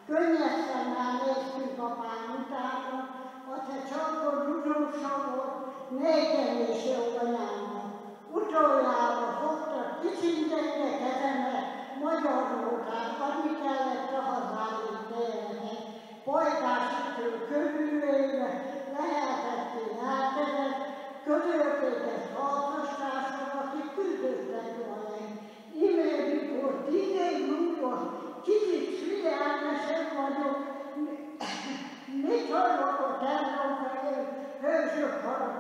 Könnyes szemmel néztünk apám utána, a te csapod utolsó volt, nékem is jó anyámmal. Utoljára fogtak, kicsintettek kezemet, magyar voltál, adni kellett a hazáig tényleg. Pajtásítől körülvéve, lehetettél elkezett, közölték ezt harcostársak, akik küldöttek velem. Íme, mikor 10 év múlva kicsit figyelmesebb vagyok, mit hallok a templom felé, hősök halak,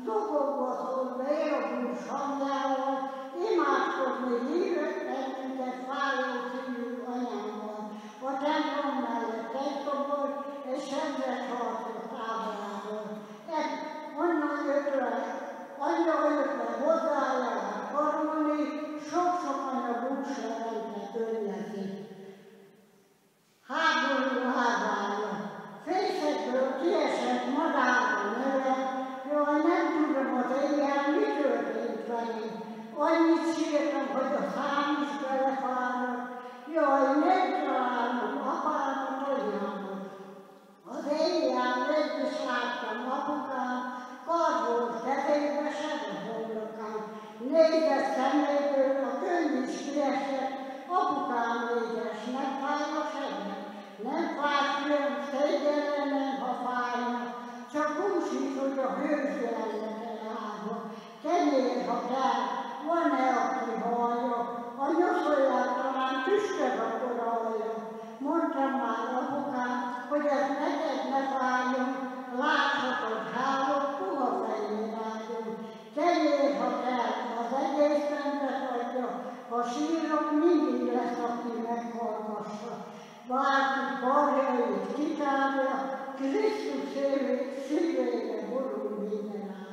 zokogva szól vérabús hangjával, imádkozni hívek bennünket fájó szívű anyámmal. A templom mellett egy szobor, és sebzett harcos ábrával. Onnan jött le, anyja jött le hozzájárás karolni, sok-sok anya búcslevelte környezét. Háború házája, fészekből kiesett madárra neve, jaj, nem tudom az éjjel, mi történt velem. Annyit sírtam, hogy a szám is belefáradt, jaj, nem találom apámat, anyámat. Az éjjel mégis láttam apukám, kardból kezébe sebe hollakám. Nézett szeméből a könny is kiesett, apukám édes, nem fáj a sebe. Nem fáj külön, szégyellenem, ha fájna, csak úsít, hogy a hős jelenlete állva. Kenyér, ha kell, van-e, aki hallja, a nyoszolják talán tüstöd akkor hallja. Mondtam már apukám, hogy ez neked ne fájjon, láthatod, hálok, puha fején áldjon. Kenyér, ha kell, az egész rendet adja, ha sírok, mindig lesz, aki meghallgassa. Bárki karjait kitárja, Krisztus szívére borul minden áll.